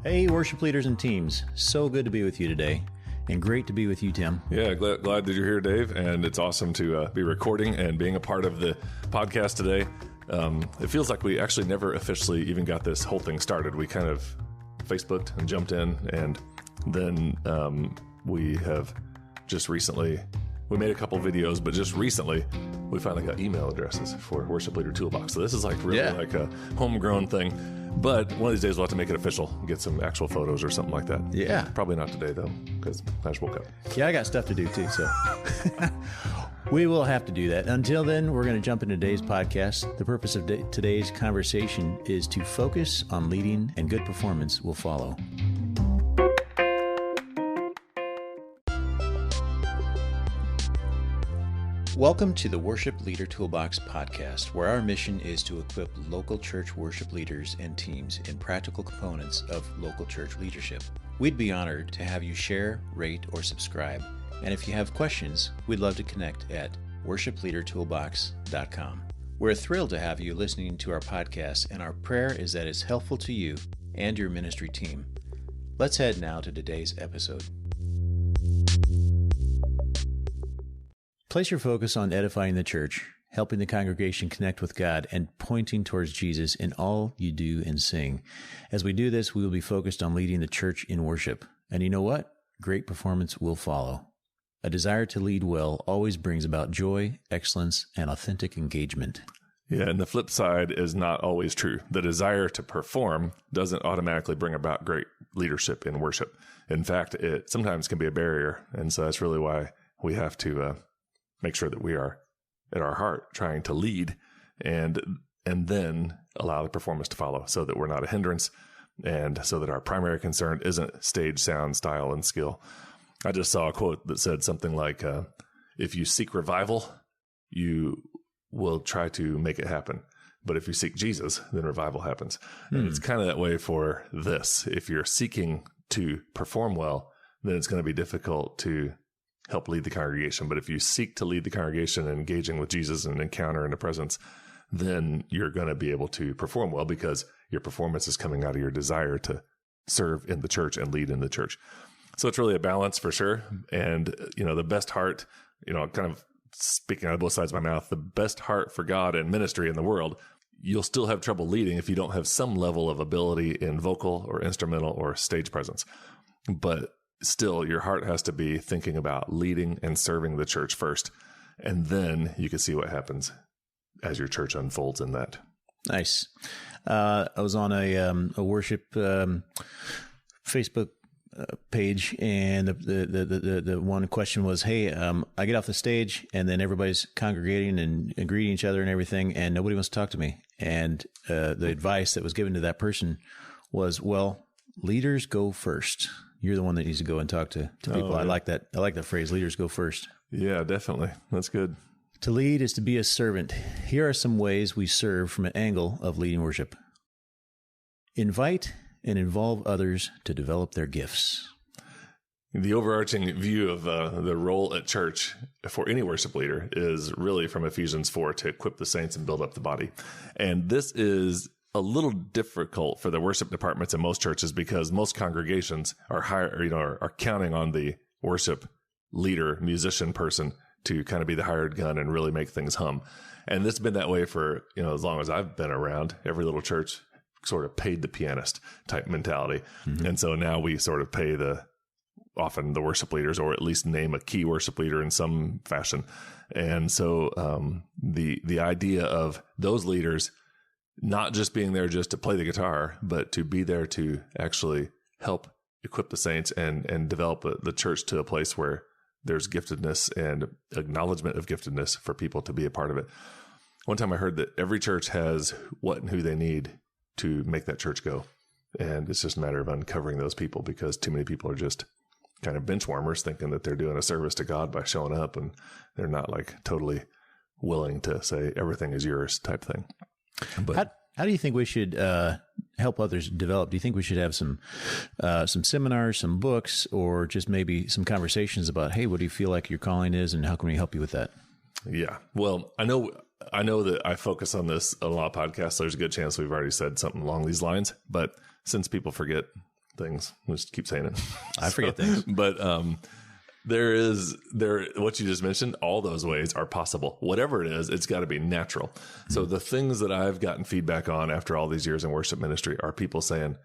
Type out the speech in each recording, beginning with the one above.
Hey, worship leaders and teams. So good to be with you today, and great to be with you, Tim. Yeah, glad that you're here, Dave, and it's awesome to be recording and being a part of the podcast today. It feels like we actually never officially even got this whole thing started. We kind of Facebooked and jumped in, and then we have just recently, we made a couple videos, but just recently we finally got email addresses for Worship Leader Toolbox. So this is like really like a homegrown thing. But one of these days we'll have to make it official, get some actual photos or something like that. Yeah. Probably not today, though, because I just woke up. Yeah, I got stuff to do, too, so we will have to do that. Until then, we're going to jump into today's podcast. The purpose of today's conversation is to focus on leading, and good performance will follow. Welcome to the Worship Leader Toolbox podcast, where our mission is to equip local church worship leaders and teams in practical components of local church leadership. We'd be honored to have you share, rate, or subscribe. And if you have questions, we'd love to connect at worshipleadertoolbox.com. We're thrilled to have you listening to our podcast, and our prayer is that it's helpful to you and your ministry team. Let's head now to today's episode. Place your focus on edifying the church, helping the congregation connect with God, and pointing towards Jesus in all you do and sing. As we do this, we will be focused on leading the church in worship. And you know what? Great performance will follow. A desire to lead well always brings about joy, excellence, and authentic engagement. Yeah, and the flip side is not always true. The desire to perform doesn't automatically bring about great leadership in worship. In fact, it sometimes can be a barrier. And so that's really why we have to make sure that we are at our heart trying to lead and then allow the performance to follow, so that we're not a hindrance, and so that our primary concern isn't stage sound, style, and skill. I just saw a quote that said something like, if you seek revival, you will try to make it happen. But if you seek Jesus, then revival happens. And it's kind of that way for this. If you're seeking to perform well, then it's going to be difficult to help lead the congregation. But if you seek to lead the congregation and engaging with Jesus and encounter in the presence, then you're going to be able to perform well, because your performance is coming out of your desire to serve in the church and lead in the church. So it's really a balance for sure. And, the best heart, kind of speaking out of both sides of my mouth, the best heart for God and ministry in the world, you'll still have trouble leading if you don't have some level of ability in vocal or instrumental or stage presence. But still, your heart has to be thinking about leading and serving the church first, and then you can see what happens as your church unfolds in that. Nice. I was on a worship Facebook page, and the one question was, hey, I get off the stage, and then everybody's congregating and greeting each other and everything, and nobody wants to talk to me. And the advice that was given to that person was, well, leaders go first. You're the one that needs to go and talk to people. Yeah. I like that. I like that phrase, leaders go first. Yeah, definitely. That's good. To lead is to be a servant. Here are some ways we serve from an angle of leading worship. Invite and involve others to develop their gifts. The overarching view of the role at church for any worship leader is really from Ephesians 4, to equip the saints and build up the body. And this is a little difficult for the worship departments in most churches, because most congregations are counting on the worship leader, musician person to kind of be the hired gun and really make things hum. And it's been that way for, as long as I've been around. Every little church sort of paid the pianist type mentality. Mm-hmm. And so now we sort of pay often the worship leaders, or at least name a key worship leader in some fashion. And so the idea of those leaders not just being there just to play the guitar, but to be there to actually help equip the saints and develop the church to a place where there's giftedness and acknowledgement of giftedness for people to be a part of it. One time I heard that every church has what and who they need to make that church go. And it's just a matter of uncovering those people, because too many people are just kind of bench warmers, thinking that they're doing a service to God by showing up, and they're not like totally willing to say everything is yours type thing. But how do you think we should help others develop? Do you think we should have some seminars, some books, or just maybe some conversations about, hey, what do you feel like your calling is, and how can we help you with that? Yeah. Well, I know that I focus on this on a lot of podcasts. So there's a good chance we've already said something along these lines. But since people forget things. Just keep saying it. I forget things. But what you just mentioned, all those ways are possible. Whatever it is, it's got to be natural. So the things that I've gotten feedback on after all these years in worship ministry are people saying,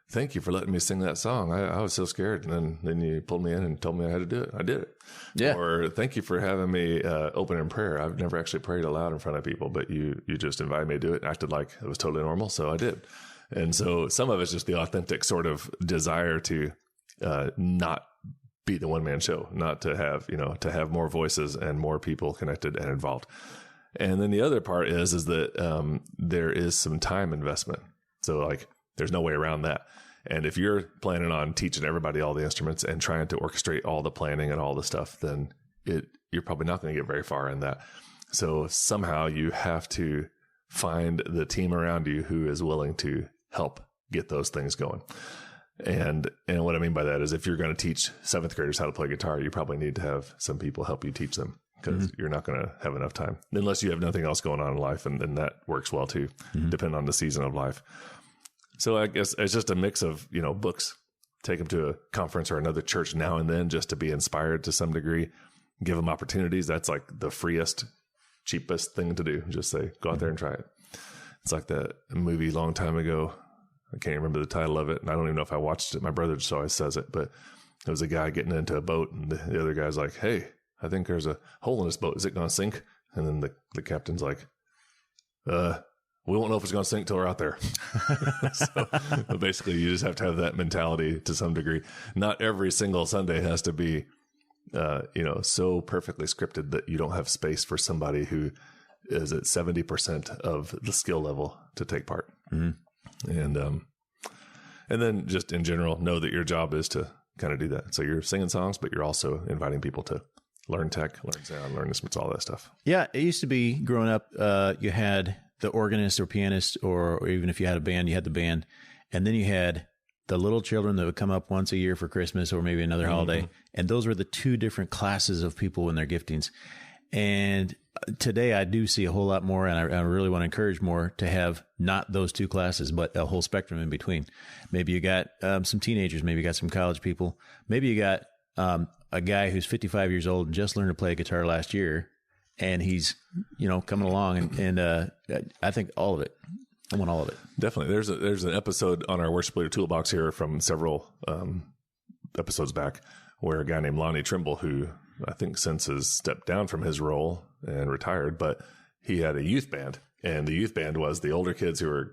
thank you for letting me sing that song. I was so scared. And then you pulled me in and told me I had to do it. I did it. Yeah. Or thank you for having me open in prayer. I've never actually prayed aloud in front of people, but you just invited me to do it and acted like it was totally normal. So I did. And so some of it's just the authentic sort of desire to not be the one-man show, not to have, to have more voices and more people connected and involved. And then the other part is that there is some time investment. So like, there's no way around that. And if you're planning on teaching everybody all the instruments and trying to orchestrate all the planning and all the stuff, then you're probably not going to get very far in that. So somehow you have to find the team around you who is willing to help get those things going. And what I mean by that is if you're going to teach 7th graders how to play guitar, you probably need to have some people help you teach them, because you're not going to have enough time unless you have nothing else going on in life. And that works well too, depending on the season of life. So I guess it's just a mix of, books, take them to a conference or another church now and then just to be inspired to some degree, give them opportunities. That's like the freest, cheapest thing to do. Just say, go out there and try it. It's like that movie a long time ago. I can't remember the title of it, and I don't even know if I watched it. My brother just always says it, but there was a guy getting into a boat, and the other guy's like, hey, I think there's a hole in this boat. Is it going to sink? And then the captain's like, we won't know if it's going to sink till we're out there. So basically, you just have to have that mentality to some degree. Not every single Sunday has to be, so perfectly scripted that you don't have space for somebody who is at 70% of the skill level to take part. Mm-hmm. And then just in general, know that your job is to kind of do that. So you're singing songs, but you're also inviting people to learn tech, learn sound, learn instruments, all that stuff. Yeah. It used to be growing up, you had the organist or pianist, or even if you had a band, you had the band. And then you had the little children that would come up once a year for Christmas or maybe another holiday. And those were the two different classes of people in their giftings. And today I do see a whole lot more, and I really want to encourage more to have not those two classes, but a whole spectrum in between. Maybe you got some teenagers, maybe you got some college people, maybe you got a guy who's 55 years old and just learned to play guitar last year, and he's coming along, and I think all of it. I want all of it. Definitely. There's an episode on our Worship Leader Toolbox here from several episodes back where a guy named Lonnie Trimble, who I think since has stepped down from his role and retired, but he had a youth band, and the youth band was the older kids who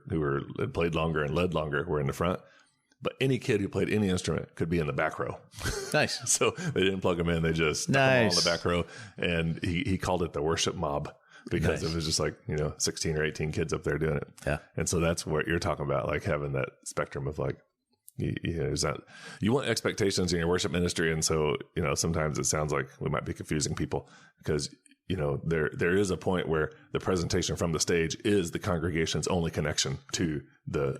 had played longer and led longer were in the front, but any kid who played any instrument could be in the back row. Nice. So they didn't plug them in. They just stuck them all in the back row, and he called it the worship mob because it was just like, 16 or 18 kids up there doing it. Yeah. And so that's what you're talking about, like having that spectrum of like, you want expectations in your worship ministry. And so, sometimes it sounds like we might be confusing people because, there is a point where the presentation from the stage is the congregation's only connection to the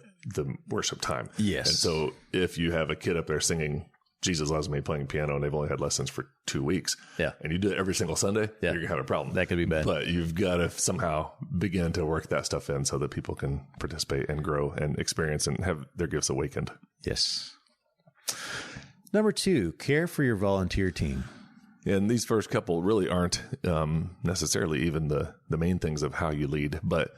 worship time. Yes. And so if you have a kid up there singing Jesus Loves Me playing piano and they've only had lessons for 2 weeks, and you do it every single Sunday, you're going to have a problem. That could be bad. But you've got to somehow begin to work that stuff in so that people can participate and grow and experience and have their gifts awakened. Yes. Number 2, care for your volunteer team. And these first couple really aren't necessarily even the main things of how you lead, but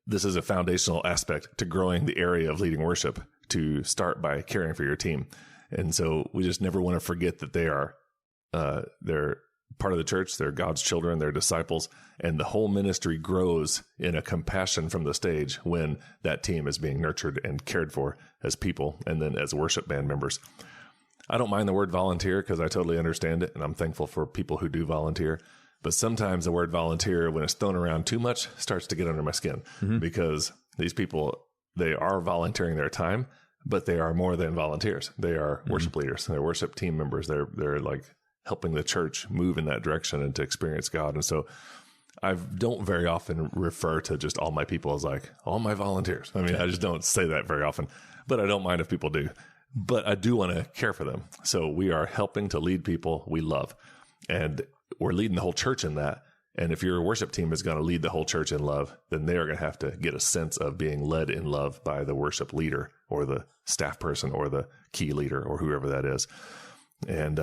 this is a foundational aspect to growing the area of leading worship, to start by caring for your team. And so we just never want to forget that they're part of the church, they're God's children, they're disciples, and the whole ministry grows in a compassion from the stage when that team is being nurtured and cared for as people and then as worship band members. I don't mind the word volunteer because I totally understand it, and I'm thankful for people who do volunteer. But sometimes the word volunteer, when it's thrown around too much, starts to get under my skin because these people, they are volunteering their time, but they are more than volunteers. They are worship leaders. They're worship team members. They're like helping the church move in that direction and to experience God. And so I don't very often refer to just all my people as like all my volunteers. I mean, I just don't say that very often, but I don't mind if people do. But I do want to care for them. So we are helping to lead people we love. And we're leading the whole church in that. And if your worship team is going to lead the whole church in love, then they are going to have to get a sense of being led in love by the worship leader or the staff person or the key leader or whoever that is. And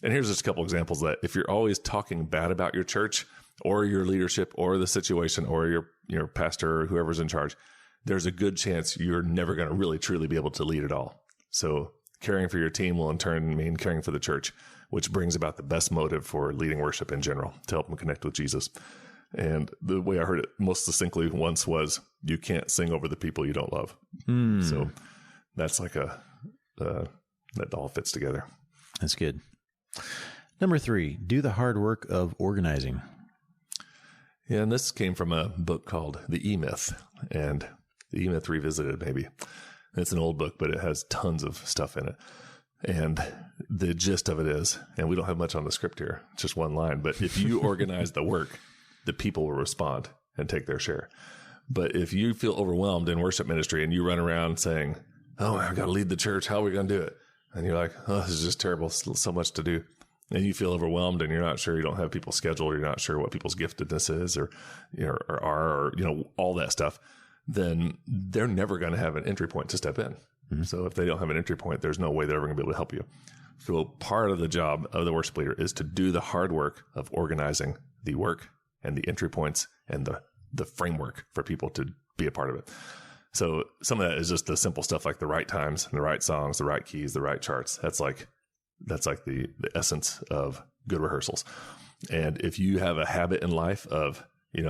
here's just a couple examples that if you're always talking bad about your church or your leadership or the situation or your pastor or whoever's in charge, there's a good chance you're never going to really truly be able to lead it all. So caring for your team will in turn mean caring for the church, which brings about the best motive for leading worship in general, to help them connect with Jesus. And the way I heard it most succinctly once was, you can't sing over the people you don't love. So that's like that all fits together. That's good. Number 3, do the hard work of organizing. Yeah, and this came from a book called The E-Myth, and The E-Myth Revisited, maybe. It's an old book, but it has tons of stuff in it. And the gist of it is, and we don't have much on the script here, it's just one line, but if you organize the work, the people will respond and take their share. But if you feel overwhelmed in worship ministry and you run around saying, oh, I've got to lead the church, how are we going to do it? And you're like, oh, this is just terrible, so much to do. And you feel overwhelmed and you're not sure, you don't have people scheduled, or you're not sure what people's giftedness is or all that stuff, then they're never going to have an entry point to step in. So if they don't have an entry point, there's no way they're ever going to be able to help you. So part of the job of the worship leader is to do the hard work of organizing the work and the entry points and the framework for people to be a part of it. So some of that is just the simple stuff like the right times, the right songs, the right keys, the right charts. That's like the essence of good rehearsals. And if you have a habit in life of,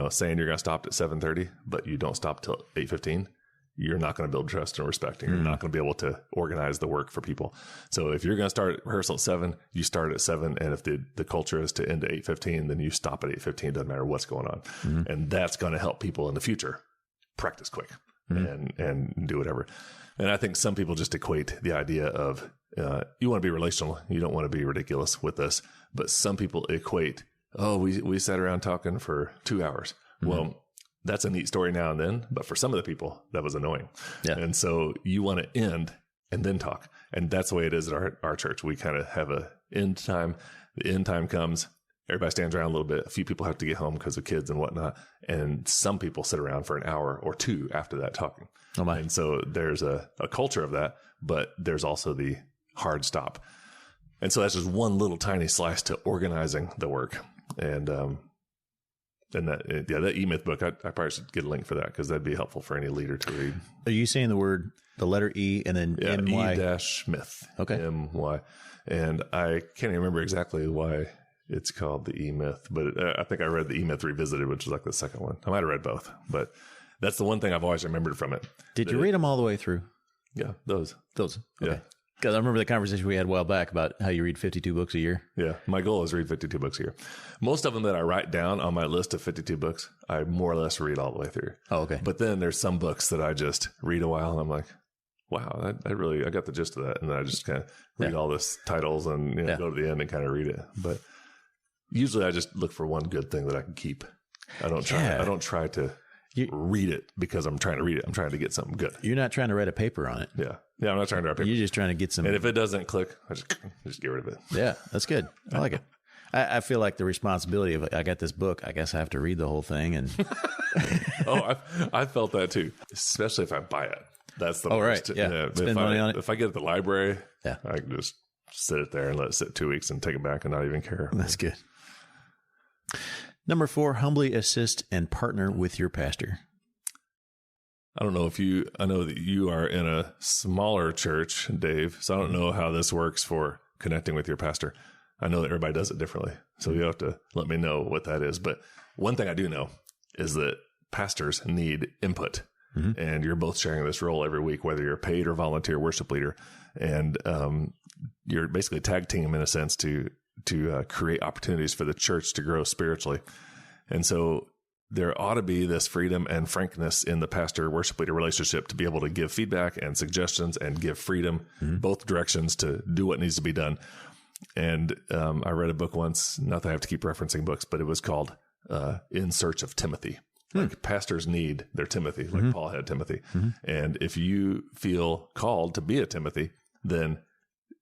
saying you're going to stop at 7:30, but you don't stop till 8:15, you're not going to build trust and respect, and you're not going to be able to organize the work for people. So if you're going to start rehearsal at 7, you start at 7. And if the culture is to end at 8:15, then you stop at 8:15. Doesn't matter what's going on. And that's going to help people in the future practice quick and do whatever. And I think some people just equate the idea of, you want to be relational. You don't want to be ridiculous with this, but some people equate, oh, we sat around talking for 2 hours. Well, that's a neat story now and then, but for some of the people, that was annoying. Yeah. And so you want to end and then talk. And that's the way it is at our church. We kind of have a end time. The end time comes, everybody stands around a little bit. A few people have to get home because of kids and whatnot. And some people sit around for an hour or 2 after that talking. Oh my. And so there's a culture of that, but there's also the hard stop. And so that's just one little tiny slice to organizing the work. And that E-Myth book, I probably should get a link for that because that'd be helpful for any leader to read. Are you saying the letter E and then M-Y? E-Myth. Okay. M-Y. And I can't even remember exactly why it's called the E-Myth, but I think I read the E-Myth Revisited, which was like the second one. I might have read both, but that's the one thing I've always remembered from it. Did you read them all the way through? Yeah, those. Okay. Yeah. Because I remember the conversation we had a while back about how you read 52 books a year. Yeah. My goal is to read 52 books a year. Most of them that I write down on my list of 52 books, I more or less read all the way through. Oh, okay. But then there's some books that I just read a while and I'm like, wow, I got the gist of that. And then I just kind of read all this titles and go to the end and kind of read it. But usually I just look for one good thing that I can keep. I don't try to read it because I'm trying to read it. I'm trying to get something good. You're not trying to write a paper on it. Yeah. Yeah, I'm not trying to write a paper. You're just trying to get some. And if it doesn't click, I just get rid of it. Yeah, that's good. I like it. I feel like the responsibility of, I got this book, I guess I have to read the whole thing. And I felt that too, especially if I buy it. That's the worst. Right. Yeah. Spend money on it. If I get it at the library, I can just sit it there and let it sit 2 weeks and take it back and not even care. That's good. Number 4, humbly assist and partner with your pastor. I don't know I know that you are in a smaller church, Dave, so I don't know how this works for connecting with your pastor. I know that everybody does it differently, so you have to let me know what that is. But one thing I do know is that pastors need input, and you're both sharing this role every week, whether you're a paid or volunteer worship leader, and you're basically a tag team in a sense to create opportunities for the church to grow spiritually. And so there ought to be this freedom and frankness in the pastor worship leader relationship to be able to give feedback and suggestions and give freedom, both directions, to do what needs to be done. And I read a book once, not that I have to keep referencing books, but it was called In Search of Timothy. Like pastors need their Timothy, like Paul had Timothy. And if you feel called to be a Timothy, then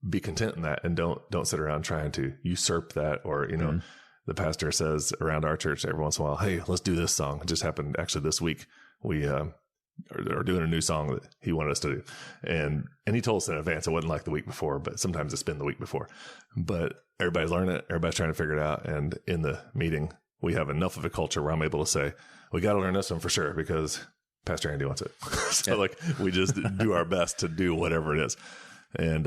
be content in that and don't sit around trying to usurp that or, the pastor says around our church every once in a while, hey, let's do this song. It just happened actually this week. We are doing a new song that he wanted us to do. And he told us in advance. It wasn't like the week before, but sometimes it's been the week before. But everybody's learning it. Everybody's trying to figure it out. And in the meeting, we have enough of a culture where I'm able to say, we got to learn this one for sure because Pastor Andy wants it. So like we just do our best to do whatever it is. And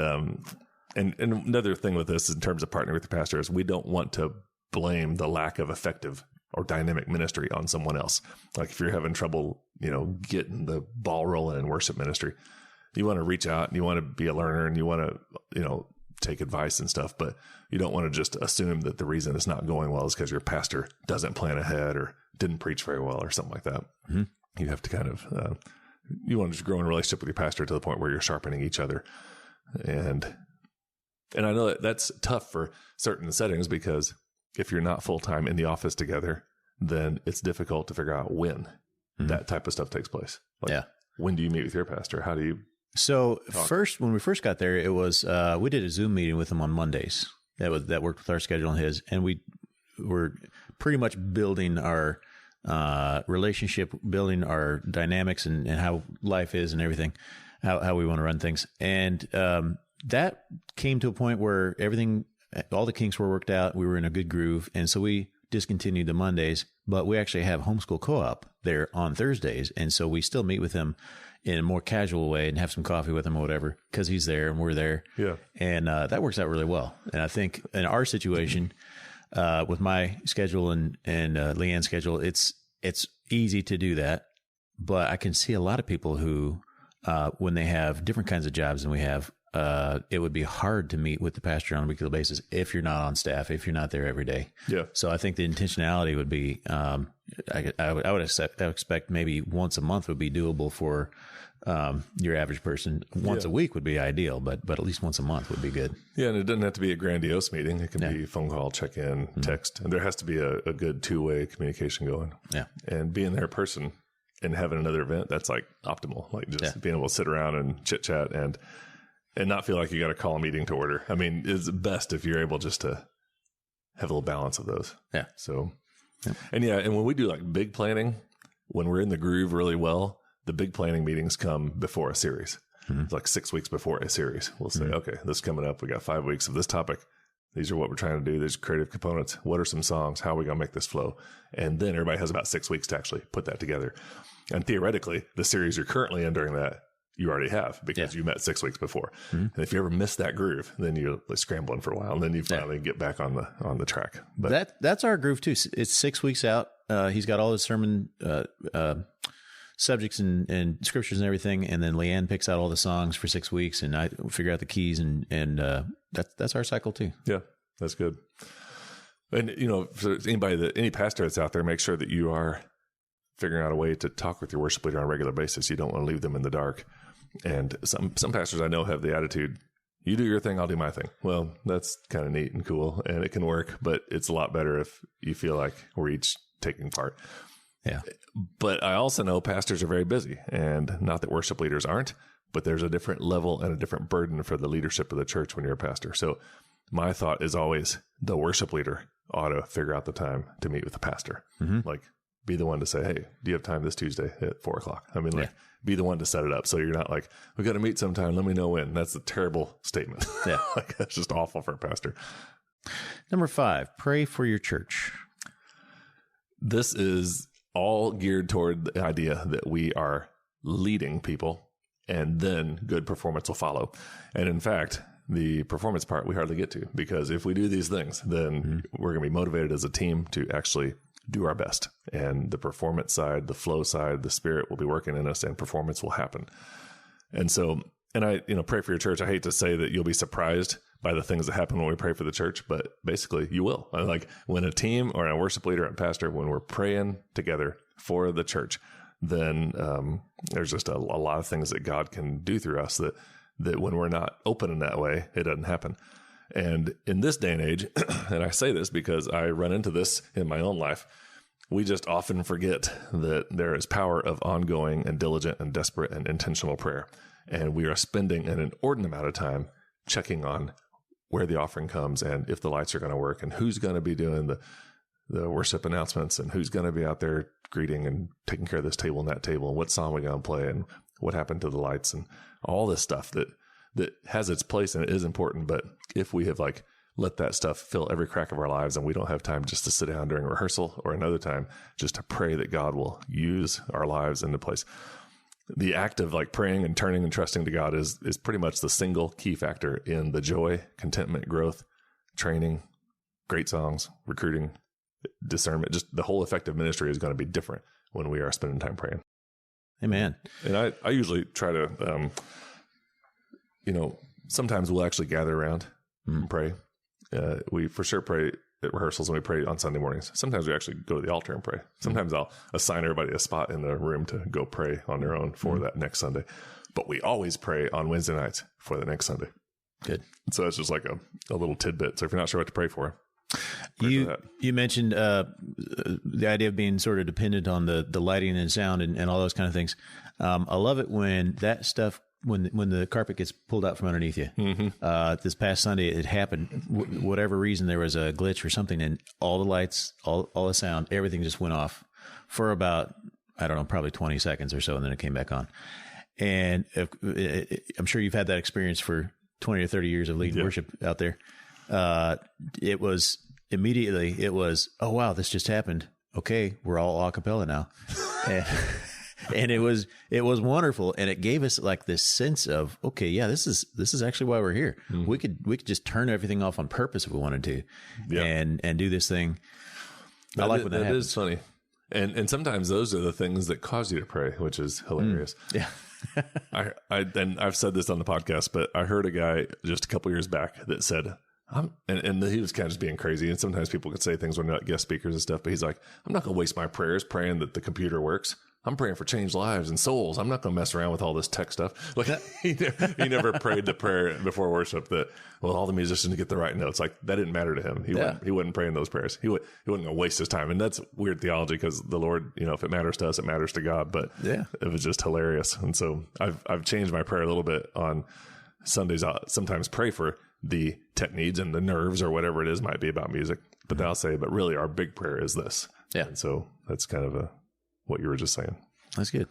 another thing with this in terms of partnering with the pastor is we don't want to blame the lack of effective or dynamic ministry on someone else. Like if you're having trouble, getting the ball rolling in worship ministry, you want to reach out and you want to be a learner and you want to, take advice and stuff, but you don't want to just assume that the reason it's not going well is because your pastor doesn't plan ahead or didn't preach very well or something like that. Mm-hmm. You have to kind of, you want to just grow in a relationship with your pastor to the point where you're sharpening each other. And I know that that's tough for certain settings because if you're not full-time in the office together, then it's difficult to figure out when that type of stuff takes place. Like, when do you meet with your pastor? How do you So talk? First, when we first got there, it was, we did a Zoom meeting with him on Mondays. That worked with our schedule and his, and we were pretty much building our relationship, building our dynamics and how life is and everything, how we want to run things. And that came to a point where all the kinks were worked out. We were in a good groove. And so we discontinued the Mondays, but we actually have homeschool co-op there on Thursdays. And so we still meet with him in a more casual way and have some coffee with him or whatever, because he's there and we're there. Yeah. And that works out really well. And I think in our situation, with my schedule and Leanne's schedule, it's easy to do that. But I can see a lot of people who, when they have different kinds of jobs than we have, it would be hard to meet with the pastor on a weekly basis if you're not on staff, if you're not there every day. Yeah. So I think the intentionality would be, I would expect maybe once a month would be doable for your average person. Once a week would be ideal, but at least once a month would be good. Yeah, and it doesn't have to be a grandiose meeting. It can be phone call, check-in, text. And there has to be a good two-way communication going. Yeah. And being there in person and having another event, that's like optimal. Like just being able to sit around and chit-chat and not feel like you got to call a meeting to order. I mean, it's best if you're able just to have a little balance of those. Yeah. So, and when we do like big planning, when we're in the groove really well, the big planning meetings come before a series. It's like 6 weeks before a series. We'll say, okay, this is coming up. We got 5 weeks of this topic. These are what we're trying to do. There's creative components. What are some songs? How are we going to make this flow? And then everybody has about 6 weeks to actually put that together. And theoretically, the series you're currently in during that, you already have because you met 6 weeks before. And if you ever miss that groove, then you're like scrambling for a while and then you finally get back on the track. But that's our groove too. It's 6 weeks out. He's got all his sermon, subjects and scriptures and everything. And then Leanne picks out all the songs for 6 weeks and I figure out the keys and that's our cycle too. Yeah, that's good. And for any pastor that's out there, make sure that you are figuring out a way to talk with your worship leader on a regular basis. You don't want to leave them in the dark. And some pastors I know have the attitude, you do your thing, I'll do my thing. Well, that's kind of neat and cool and it can work, but it's a lot better if you feel like we're each taking part. Yeah. But I also know pastors are very busy, and not that worship leaders aren't, but there's a different level and a different burden for the leadership of the church when you're a pastor. So my thought is always the worship leader ought to figure out the time to meet with the pastor. Like, be the one to say, hey, do you have time this Tuesday at 4:00? I mean, be the one to set it up. So you're not like, we got to meet sometime. Let me know when. That's a terrible statement. Yeah. Like, that's just awful for a pastor. Number 5, pray for your church. This is all geared toward the idea that we are leading people and then good performance will follow. And in fact, the performance part we hardly get to, because if we do these things, then we're going to be motivated as a team to actually do our best. And the performance side, the flow side, the Spirit will be working in us and performance will happen. And so, and I, pray for your church. I hate to say that you'll be surprised by the things that happen when we pray for the church, but basically you will. Like when a team or a worship leader and pastor, when we're praying together for the church, then there's just a lot of things that God can do through us that when we're not open in that way, it doesn't happen. And in this day and age, and I say this because I run into this in my own life, we just often forget that there is power of ongoing and diligent and desperate and intentional prayer. And we are spending an inordinate amount of time checking on where the offering comes and if the lights are going to work and who's going to be doing the worship announcements and who's going to be out there greeting and taking care of this table and that table and what song we're going to play and what happened to the lights and all this stuff that has its place and it is important. But if we have like let that stuff fill every crack of our lives and we don't have time just to sit down during rehearsal or another time just to pray that God will use our lives into place. The act of like praying and turning and trusting to God is pretty much the single key factor in the joy, contentment, growth, training, great songs, recruiting, discernment. Just the whole effective ministry is going to be different when we are spending time praying. Amen. And I usually try to, sometimes we'll actually gather around and pray. We for sure pray at rehearsals and we pray on Sunday mornings. Sometimes we actually go to the altar and pray. Sometimes I'll assign everybody a spot in the room to go pray on their own for that next Sunday. But we always pray on Wednesday nights for the next Sunday. Good. So it's just like a little tidbit. So if you're not sure what to pray for, you mentioned the idea of being sort of dependent on the lighting and sound and all those kind of things. I love it when that stuff, when the carpet gets pulled out from underneath you. This past Sunday, it happened. Whatever reason, there was a glitch or something, and all the lights, all the sound, everything just went off for about, I don't know, probably 20 seconds or so, and then it came back on. And I'm sure you've had that experience for 20 or 30 years of leading worship out there. It was immediately, oh, wow, this just happened. Okay, we're all a cappella now. And it was wonderful, and it gave us like this sense of, okay, yeah, this is actually why we're here. We could just turn everything off on purpose if we wanted to, and do this thing. I like when that happens. Is funny, and sometimes those are the things that cause you to pray, which is hilarious. Yeah, I've said this on the podcast, but I heard a guy just a couple years back that said, and he was kind of just being crazy. And sometimes people could say things when they're not guest speakers and stuff, but he's like, I'm not going to waste my prayers praying that the computer works. I'm praying for changed lives and souls. I'm not going to mess around with all this tech stuff. Like he never prayed the prayer before worship that, well, all the musicians get the right notes. Like that didn't matter to him. He wouldn't pray in those prayers. He wouldn't going to waste his time. And that's weird theology because the Lord, if it matters to us, it matters to God. But it was just hilarious. And so I've changed my prayer a little bit on Sundays. I'll sometimes pray for the tech needs and the nerves or whatever it is might be about music. But then I'll say, but really our big prayer is this. Yeah. And so that's kind of what you were just saying. That's good.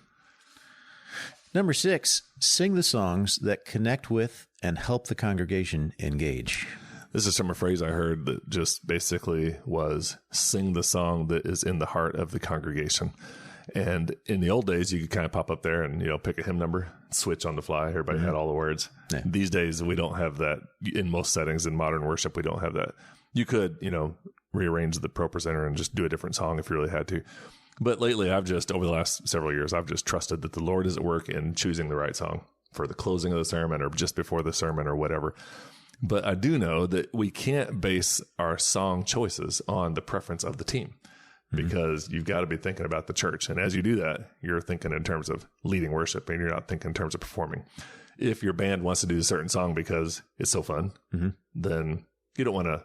Number 6, sing the songs that connect with and help the congregation engage. This is from a phrase I heard that just basically was sing the song that is in the heart of the congregation. And in the old days, you could kind of pop up there and, pick a hymn number, switch on the fly. Everybody had all the words. Yeah. These days, we don't have that in most settings. In modern worship, we don't have that. You could, rearrange the pro presenter and just do a different song if you really had to. But lately, over the last several years, I've just trusted that the Lord is at work in choosing the right song for the closing of the sermon or just before the sermon or whatever. But I do know that we can't base our song choices on the preference of the team because you've got to be thinking about the church. And as you do that, you're thinking in terms of leading worship and you're not thinking in terms of performing. If your band wants to do a certain song because it's so fun, then you don't want to,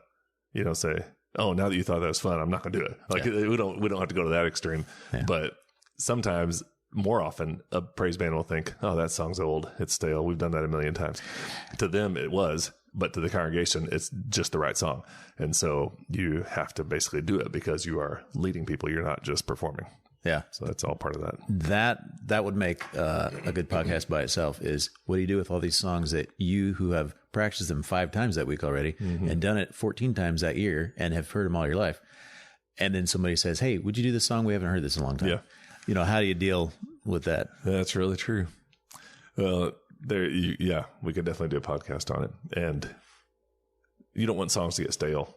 say, oh, now that you thought that was fun, I'm not going to do it. Like we don't have to go to that extreme. Yeah. But sometimes, more often, a praise band will think, oh, that song's old. It's stale. We've done that a million times. To them, it was. But to the congregation, it's just the right song. And so you have to basically do it because you are leading people. You're not just performing. Yeah. So that's all part of that. That would make a good podcast by itself is what do you do with all these songs that you who have practiced them 5 times that week already and done it 14 times that year and have heard them all your life. And then somebody says, hey, would you do this song? We haven't heard this in a long time. Yeah. How do you deal with that? That's really true. Well, we could definitely do a podcast on it. And you don't want songs to get stale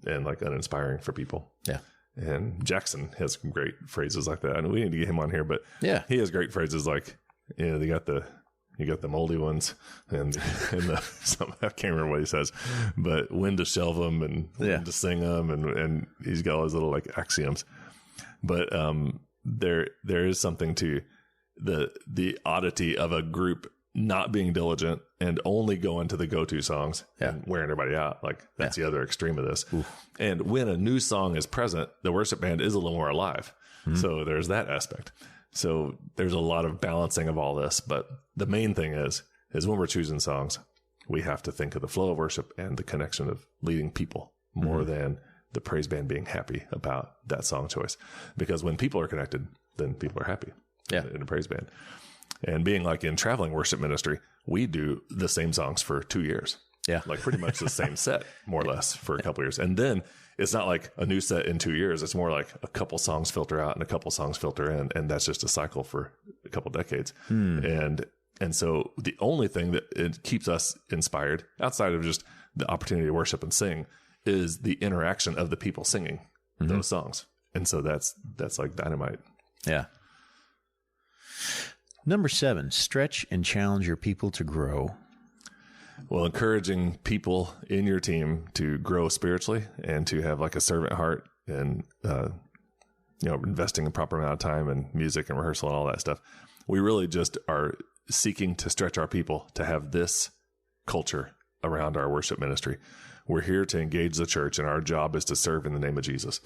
and like uninspiring for people. Yeah. And Jackson has some great phrases like that. And we need to get him on here, but he has great phrases like, you got the moldy ones and I can't remember what he says, but when to shelve them and when to sing them. And he's got all his little like axioms, but, there is something to the oddity of a group not being diligent and only going to the go-to songs and wearing everybody out. Like that's the other extreme of this. Oof. And when a new song is present, the worship band is a little more alive. So there's that aspect. So there's a lot of balancing of all this, but the main thing is when we're choosing songs, we have to think of the flow of worship and the connection of leading people more than the praise band being happy about that song choice. Because when people are connected, then people are happy in a praise band. And being like in traveling worship ministry, we do the same songs for 2 years. Yeah. Like pretty much the same set, more or less, for a couple of years. And then it's not like a new set in 2 years. It's more like a couple songs filter out and a couple songs filter in. And that's just a cycle for a couple decades. And so the only thing that it keeps us inspired outside of just the opportunity to worship and sing is the interaction of the people singing those songs. And so that's like dynamite. Yeah. Number 7, stretch and challenge your people to grow. Well, encouraging people in your team to grow spiritually and to have like a servant heart and, investing a proper amount of time in music and rehearsal and all that stuff. We really just are seeking to stretch our people to have this culture around our worship ministry. We're here to engage the church, and our job is to serve in the name of Jesus.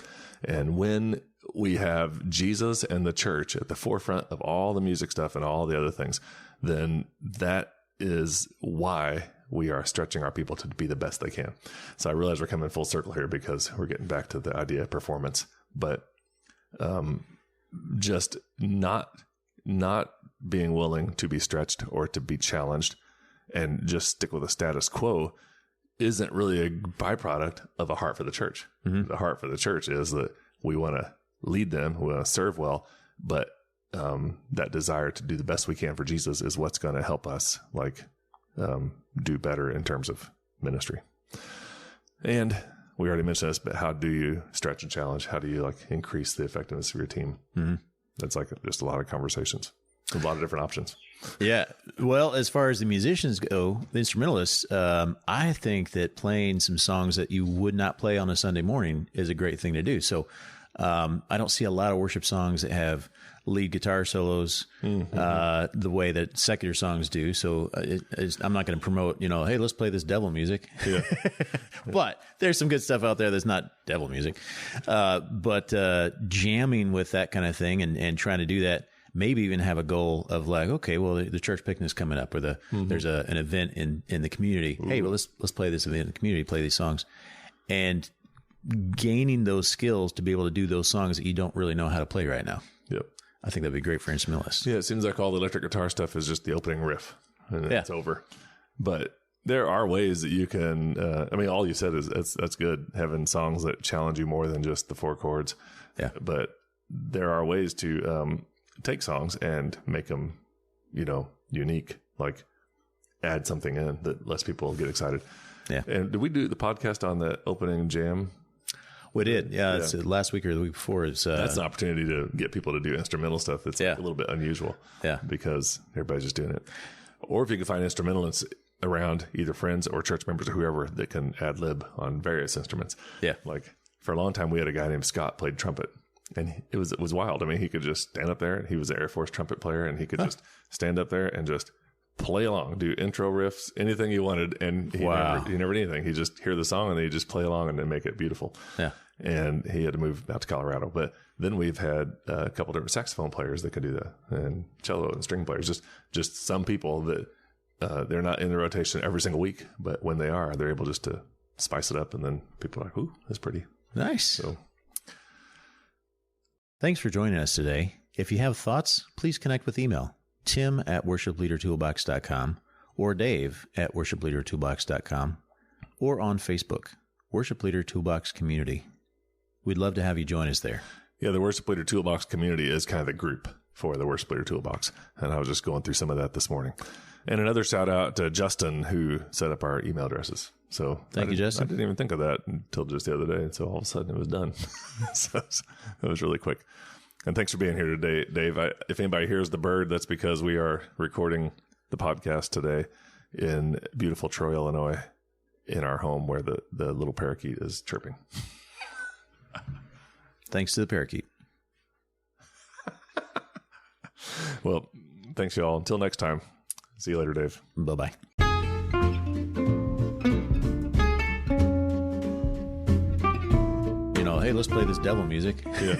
And when we have Jesus and the church at the forefront of all the music stuff and all the other things, then that is why we are stretching our people to be the best they can. So I realize we're coming full circle here because we're getting back to the idea of performance, but just not being willing to be stretched or to be challenged and just stick with the status quo isn't really a byproduct of a heart for the church. The heart for the church is that we want to lead them, we want to serve well, but that desire to do the best we can for Jesus is what's going to help us do better in terms of ministry. And we already mentioned this, but how do you stretch and challenge? How do you increase the effectiveness of your team? That's just a lot of conversations, a lot of different options. Yeah. Well, as far as the musicians go, the instrumentalists, I think that playing some songs that you would not play on a Sunday morning is a great thing to do. So I don't see a lot of worship songs that have lead guitar solos the way that secular songs do. So I'm not going to promote, hey, let's play this devil music. Yeah. But there's some good stuff out there that's not devil music. But jamming with that kind of thing and trying to do that, maybe even have a goal of okay, well, the church picnic's coming up, or there's an event in the community. Hey, well, let's play this event in the community, play these songs, and gaining those skills to be able to do those songs that you don't really know how to play right now. Yep. I think that'd be great for instrumentalists. Yeah, it seems like all the electric guitar stuff is just the opening riff, and then it's over. But there are ways that you can. All you said is that's good, having songs that challenge you more than just the 4 chords. Yeah. But there are ways to take songs and make them, unique. Like add something in that lets people get excited. Yeah. And did we do the podcast on the opening jam? We did. Yeah. It's last week or the week before. That's an opportunity to get people to do instrumental stuff. That's a little bit unusual. Yeah. Because everybody's just doing it. Or if you can find instrumentalists around, either friends or church members or whoever, that can ad lib on various instruments. Yeah. Like for a long time, we had a guy named Scott played trumpet. And it was wild. I mean, he could just stand up there. He was an Air Force trumpet player, and he could just stand up there and just play along, do intro riffs, anything he wanted. And he never did anything. He just hear the song and then he just play along and then make it beautiful. Yeah. And he had to move out to Colorado. But then we've had a couple different saxophone players that could do that, and cello and string players. Just some people that they're not in the rotation every single week, but when they are, they're able just to spice it up. And then people are like, ooh, that's pretty nice. So. Thanks for joining us today. If you have thoughts, please connect with email, tim@worshipleadertoolbox.com or dave@worshipleadertoolbox.com or on Facebook, Worship Leader Toolbox Community. We'd love to have you join us there. Yeah, the Worship Leader Toolbox Community is kind of the group for the Worship Leader Toolbox. And I was just going through some of that this morning. And another shout out to Justin, who set up our email addresses. So thank you, Justin. I didn't even think of that until just the other day. And so all of a sudden it was done. So it was really quick. And thanks for being here today, Dave. If anybody hears the bird, that's because we are recording the podcast today in beautiful Troy, Illinois, in our home where the little parakeet is chirping. Thanks to the parakeet. Well, thanks, y'all. Until next time. See you later, Dave. Bye-bye. Hey, let's play this devil music. Yeah.